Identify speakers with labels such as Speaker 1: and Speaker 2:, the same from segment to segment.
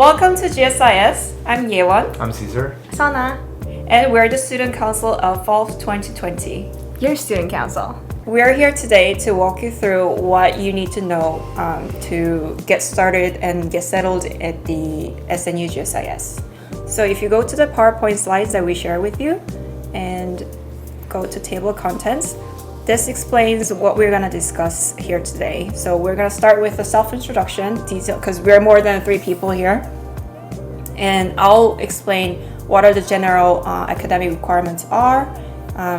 Speaker 1: Welcome to GSIS. I'm Yewan.
Speaker 2: I'm Caesar.
Speaker 3: Sana,
Speaker 1: And we're the Student Council of Fall 2020.
Speaker 3: your student council.
Speaker 1: We're here today to walk you through what you need to know to get started and get settled at the SNU GSIS. So if you go to the PowerPoint slides that we share with you and go to table of contents, this explains what we're going to discuss here today. So we're going to start with a self-introduction detail because we're more than 3 people here. And I'll explain what are the general academic requirements are,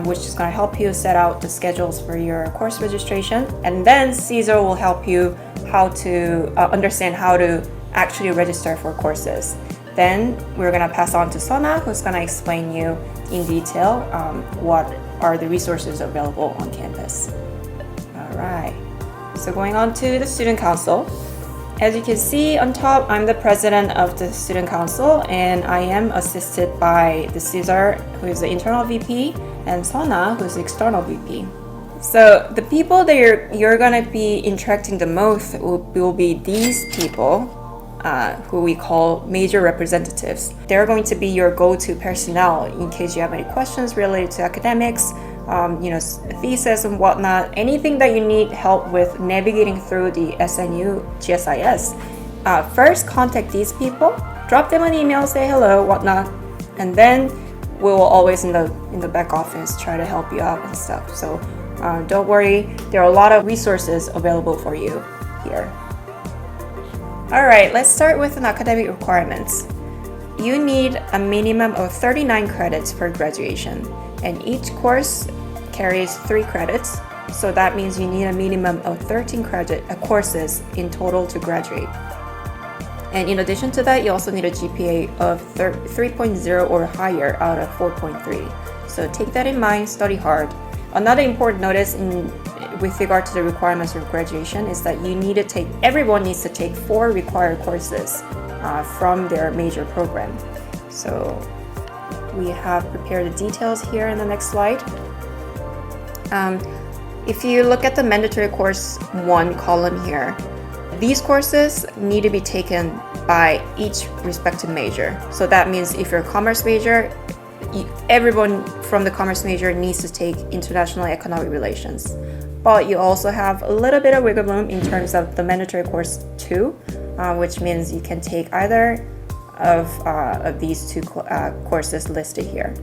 Speaker 1: which is going to help you set out the schedules for your course registration. And then Caesar will help you how to understand how to actually register for courses. Then we're going to pass on to Sana, who's going to explain you in detail what are the resources available on campus. All right, so going on to the Student Council. As you can see on top, I'm the president of the Student Council, and I am assisted by the Caesar, who is the internal VP, and Sana, who is the external VP. So the people that you're gonna be interacting the most will be these people, who we call major representatives. They're going to be your go-to personnel in case you have any questions related to academics, thesis and whatnot, anything that you need help with navigating through the SNU GSIS. First, contact these people, drop them an email, say hello, whatnot, and then we will always in the back office try to help you out and stuff. So don't worry, there are a lot of resources available for you here. All right, let's start with an academic requirements. You need a minimum of 39 credits for graduation, and each course carries 3 credits, so that means you need a minimum of 13 courses in total to graduate. And in addition to that, you also need a GPA of 3.0 or higher out of 4.3. So take that in mind, study hard. Another important notice with regard to the requirements for graduation is that everyone needs to take 4 required courses from their major program. So we have prepared the details here in the next slide. If you look at the mandatory course 1 column here, these courses need to be taken by each respective major. So that means if you're a commerce major, everyone from the commerce major needs to take international economic relations. But you also have a little bit of wiggle room in terms of the mandatory course 2, which means you can take either of these 2 courses listed here.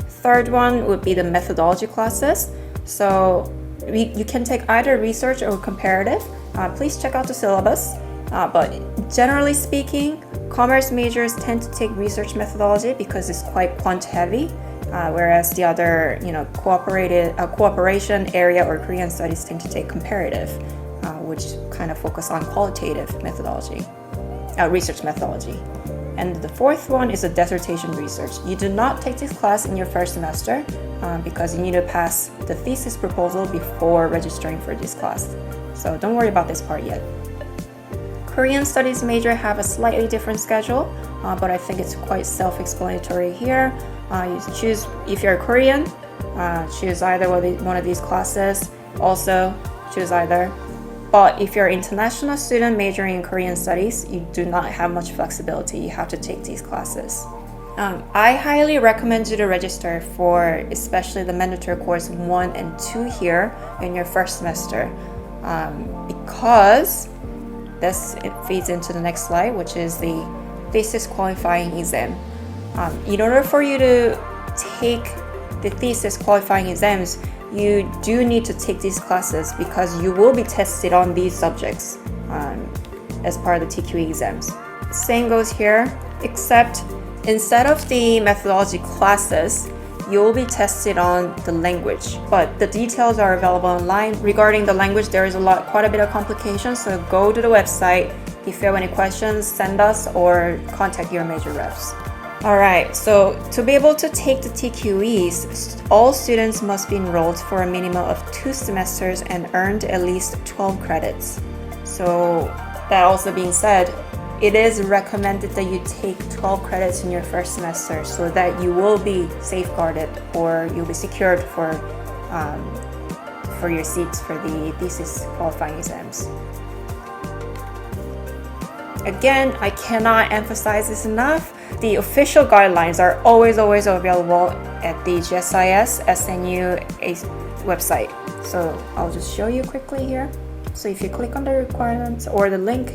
Speaker 1: Third one would be the methodology classes. So you can take either research or comparative. Please check out the syllabus. But generally speaking, commerce majors tend to take research methodology because it's quite quant heavy, whereas the other, cooperation area or Korean studies tend to take comparative, which kind of focus on qualitative methodology, research methodology. And the fourth one is a dissertation research. You do not take this class in your first semester because you need to pass the thesis proposal before registering for this class. So don't worry about this part yet. Korean studies major have a slightly different schedule, but I think it's quite self-explanatory here. You choose, if you're Korean, choose either one of these classes. Also, choose either. But if you're an international student majoring in Korean studies, you do not have much flexibility. You have to take these classes. I highly recommend you to register for especially the mandatory course 1 and 2 here in your first semester, because it feeds into the next slide, which is the thesis qualifying exam. In order for you to take the thesis qualifying exams, you do need to take these classes because you will be tested on these subjects as part of the TQE exams. Same goes here, except instead of the methodology classes, you will be tested on the language, but the details are available online. Regarding the language, there is quite a bit of complications, so go to the website. If you have any questions, send us or contact your major reps. Alright, so to be able to take the TQEs, all students must be enrolled for a minimum of 2 semesters and earned at least 12 credits. So that also being said, it is recommended that you take 12 credits in your first semester so that you will be safeguarded or you'll be secured for your seats for the thesis qualifying exams. Again, I cannot emphasize this enough. The official guidelines are always available at the GSIS SNU website. So I'll just show you quickly here. So if you click on the requirements or the link,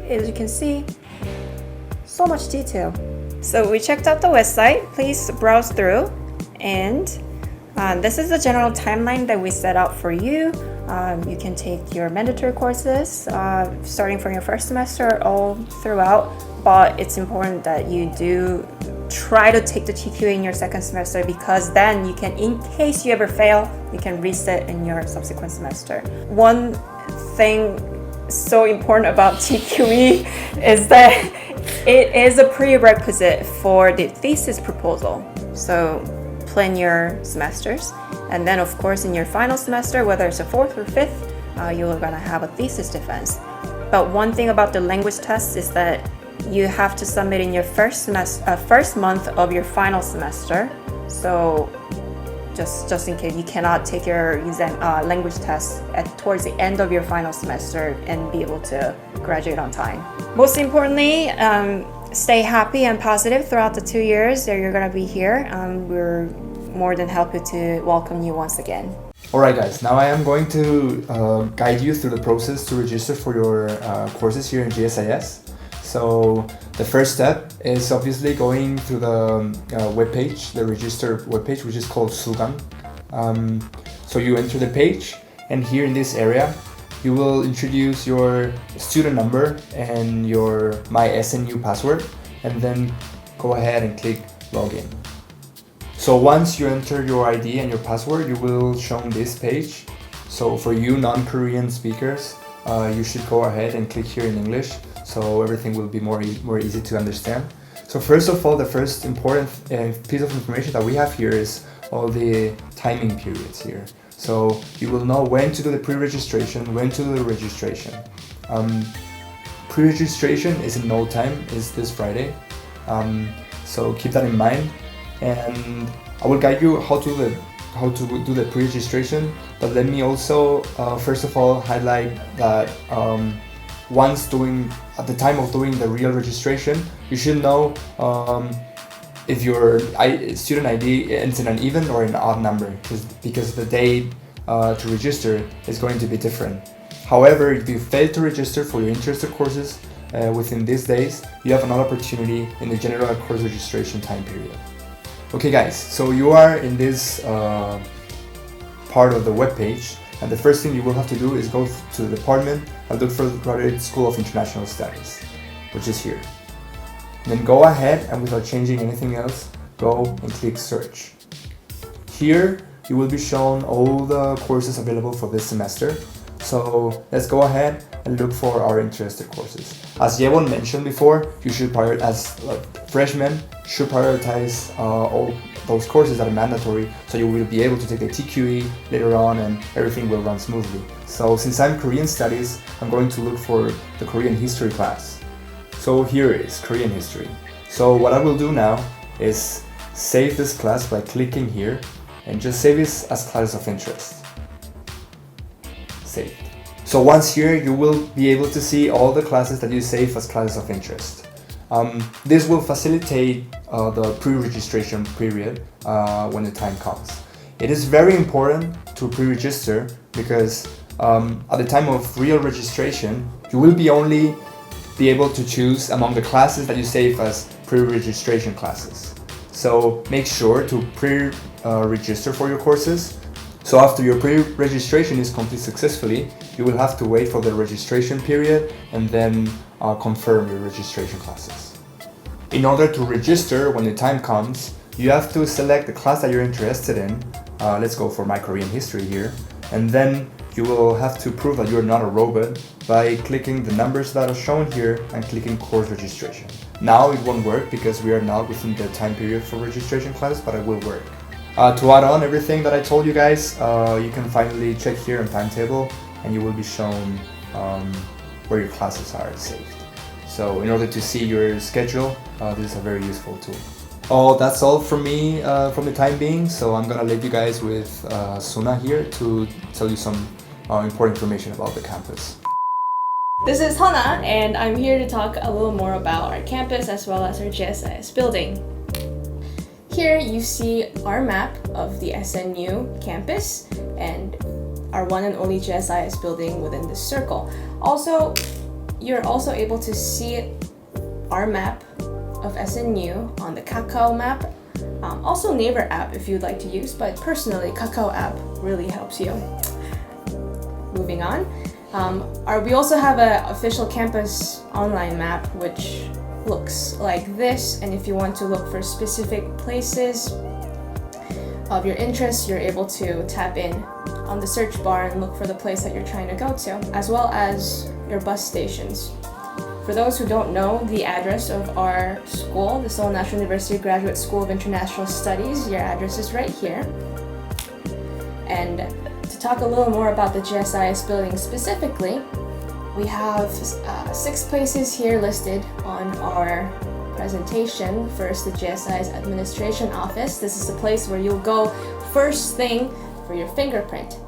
Speaker 1: as you can see, so much detail. So we checked out the website. Please browse through, and this is the general timeline that we set out for you. You can take your mandatory courses starting from your first semester all throughout, but it's important that you do try to take the TQA in your second semester, because then you can, in case you ever fail, you can reset in your subsequent semester. One thing so important about TQE is that it is a prerequisite for the thesis proposal. So plan your semesters, and then of course in your final semester, whether it's a fourth or fifth, you're gonna have a thesis defense. But one thing about the language test is that you have to submit in your first month of your final semester. So just in case, you cannot take your exam language test towards the end of your final semester and be able to graduate on time. Most importantly, stay happy and positive throughout the 2 years that you're gonna be here. We're more than happy to welcome you once again.
Speaker 2: Alright guys, now I am going to guide you through the process to register for your courses here in GSIS. So the first step is obviously going through the webpage, the register webpage, which is called Sugang. So you enter the page, and here in this area, you will introduce your student number and your My SNU password, and then go ahead and click login. So once you enter your ID and your password, you will show this page. So for you non-Korean speakers, you should go ahead and click here in English, so everything will be more easy to understand. So first of all, the first important piece of information that we have here is all the timing periods here. So you will know when to do the pre-registration, when to do the registration. Pre-registration is in no time, is this Friday. So keep that in mind, and I will guide you how to do the pre-registration. But let me also first of all highlight that at the time of doing the real registration, you should know if your student ID ends in an even or an odd number, because the date to register is going to be different. However, if you fail to register for your interested courses within these days, you have another opportunity in the general course registration time period. Okay guys, so you are in this part of the web page, and the first thing you will have to do is go to the department and look for the Graduate School of International Studies, which is here. Then go ahead and, without changing anything else, go and click search. Here you will be shown all the courses available for this semester. So let's go ahead and look for our interested courses. As Yewon mentioned before, you should prioritize, freshmen should prioritize all those courses that are mandatory, so you will be able to take the TQE later on and everything will run smoothly. So since I'm Korean Studies, I'm going to look for the Korean History class. So here is Korean History. So what I will do now is save this class by clicking here and just save this as classes of interest. Saved. So once here, you will be able to see all the classes that you save as classes of interest. This will facilitate the pre-registration period when the time comes. It is very important to pre-register because at the time of real registration, you will only be able to choose among the classes that you save as pre-registration classes. So make sure to pre-register for your courses. So after your pre-registration is completed successfully, you will have to wait for the registration period and then confirm your registration classes. In order to register when the time comes, you have to select the class that you're interested in. Let's go for My Korean History here. And then you will have to prove that you're not a robot by clicking the numbers that are shown here and clicking course registration. Now it won't work because we are not within the time period for registration class, but it will work. To add on everything that I told you guys, you can finally check here on timetable and you will be shown where your classes are saved. So in order to see your schedule, this is a very useful tool. Oh, that's all from me from the time being, so I'm gonna leave you guys with Suna here to tell you some important information about the campus.
Speaker 3: This is Hana, and I'm here to talk a little more about our campus as well as our GSIS building. Here you see our map of the SNU campus and our one and only GSIS building within this circle. Also, you're also able to see our map of SNU on the Kakao map. Also Neighbor app if you'd like to use, but personally Kakao app really helps you. Moving on, we also have an official campus online map which looks like this, and if you want to look for specific places of your interest, you're able to tap in on the search bar and look for the place that you're trying to go to, as well as your bus stations. For those who don't know the address of our school, the Seoul National University Graduate School of International Studies, your address is right here. And to talk a little more about the GSIS building specifically, we have 6 places here listed on our presentation. First, the GSIS Administration Office. This is the place where you'll go first thing for your fingerprint.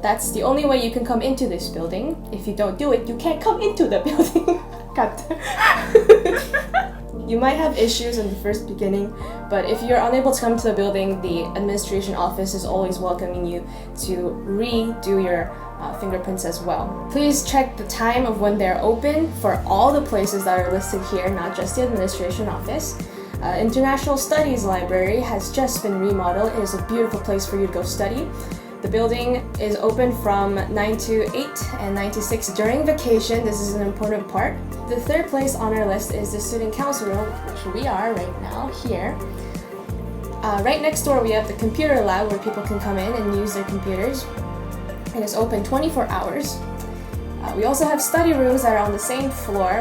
Speaker 3: That's the only way you can come into this building. If you don't do it, you can't come into the building. You might have issues in the first beginning, but if you're unable to come to the building, the administration office is always welcoming you to redo your fingerprints as well. Please check the time of when they're open for all the places that are listed here, not just the administration office. International Studies Library has just been remodeled. It is a beautiful place for you to go study. The building is open from 9 to 8 and 9 to 6 during vacation. This is an important part. The third place on our list is the student council room, which we are right now here. Right next door we have the computer lab where people can come in and use their computers. It is open 24 hours. We also have study rooms that are on the same floor,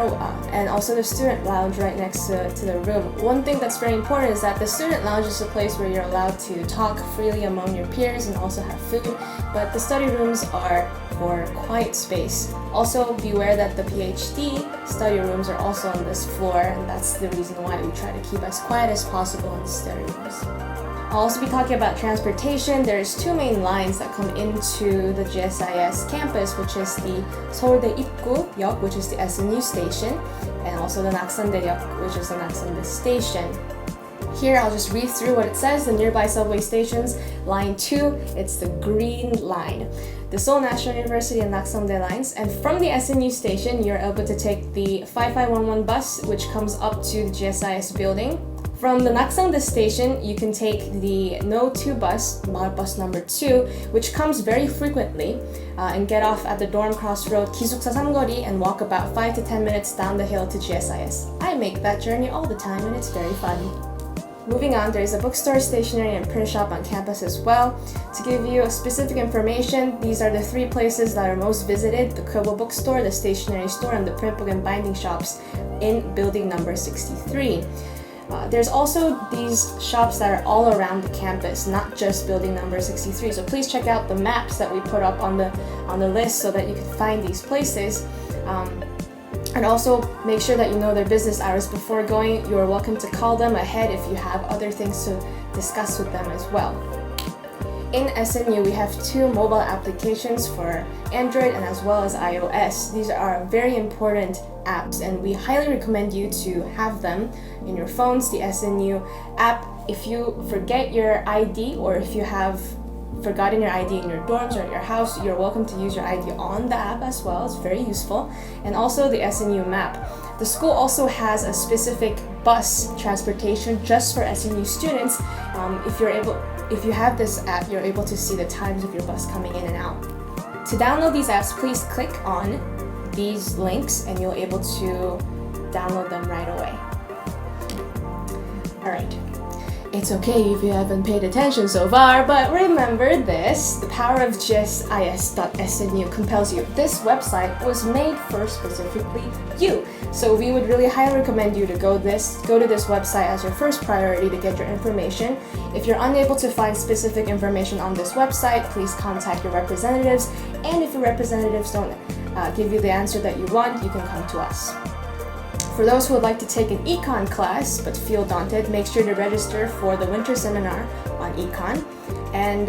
Speaker 3: and also the student lounge right next to the room. One thing that's very important is that the student lounge is a place where you're allowed to talk freely among your peers and also have food, but the study rooms are for quiet space. Also, be aware that the PhD study rooms are also on this floor, and that's the reason why we try to keep as quiet as possible in the study rooms. I'll also be talking about transportation. There's 2 main lines that come into the GSIS campus, which is the Seouldae Ibgu-역, which is the SNU station, and also the Naksandae-역, which is the Naksandae station. Here, I'll just read through what it says. The nearby subway stations, line 2, it's the green line. The Seoul National University and Naksandae lines, and from the SNU station, you're able to take the 5511 bus, which comes up to the GSIS building. From the Naksandae station, you can take the No 2 bus, bus number 2, which comes very frequently, and get off at the Dorm Crossroad Kisuksa Samgori and walk about 5 to 10 minutes down the hill to GSIS. I make that journey all the time and it's very fun. Moving on, there's a bookstore, stationery, and print shop on campus as well. To give you specific information, these are the 3 places that are most visited: the Kobo bookstore, the stationery store, and the print book and binding shops in building number 63. There's also these shops that are all around the campus, not just building number 63. So please check out the maps that we put up on the list so that you can find these places. And also make sure that you know their business hours before going. You are welcome to call them ahead if you have other things to discuss with them as well. In SNU, we have 2 mobile applications for Android and as well as iOS. These are very important apps and we highly recommend you to have them in your phones. The SNU app, if you forget your ID or if you have forgotten your ID in your dorms or at your house, you're welcome to use your ID on the app as well. It's very useful. And also the SNU map. The school also has a specific bus transportation just for SNU students. If you have this app, you're able to see the times of your bus coming in and out. To download these apps, please click on these links and you'll be able to download them right away. Alright. It's okay if you haven't paid attention so far, but remember this: the power of GSIS.SNU compels you. This website was made for specifically you. So we would really highly recommend you to go to this website as your first priority to get your information. If you're unable to find specific information on this website, please contact your representatives. And if your representatives don't give you the answer that you want, you can come to us. For those who would like to take an econ class but feel daunted, make sure to register for the winter seminar on econ. And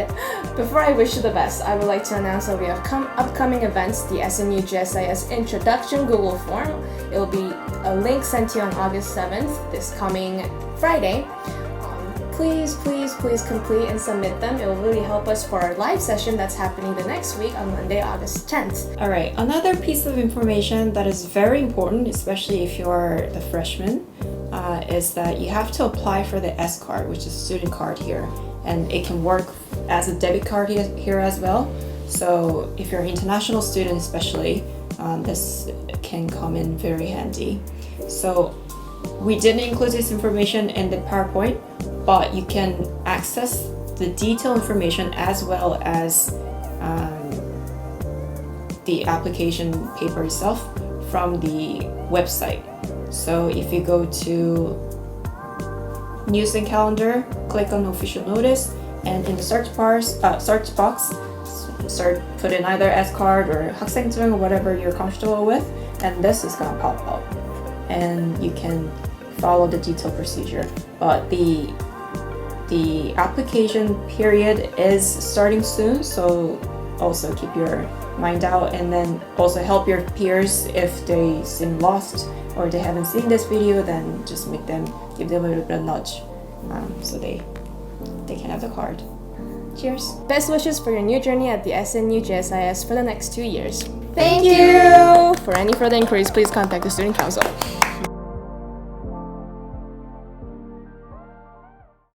Speaker 3: before I wish you the best, I would like to announce that we have upcoming events, the SNU GSIS Introduction Google Form. It will be a link sent to you on August 7th, this coming Friday. Please complete and submit them. It will really help us for our live session that's happening the next week on Monday, August 10th.
Speaker 1: All right, another piece of information that is very important, especially if you're the freshman, is that you have to apply for the S card, which is student card here. And it can work as a debit card here as well. So if you're an international student especially, this can come in very handy. So we didn't include this information in the PowerPoint, but you can access the detailed information as well as the application paper itself from the website. So if you go to News and Calendar, click on Official Notice, and in the search box, put in either S card or 학생증 or whatever you're comfortable with, and this is gonna pop up, and you can follow the detailed procedure. But the application period is starting soon, so also keep your mind out, and then also help your peers if they seem lost or they haven't seen this video, then just give them a little bit of nudge, so they can have the card. Cheers.
Speaker 3: Best wishes for your new journey at the SNU GSIS for the next 2 years.
Speaker 1: Thank you!
Speaker 3: For any further inquiries, please contact the Student Council.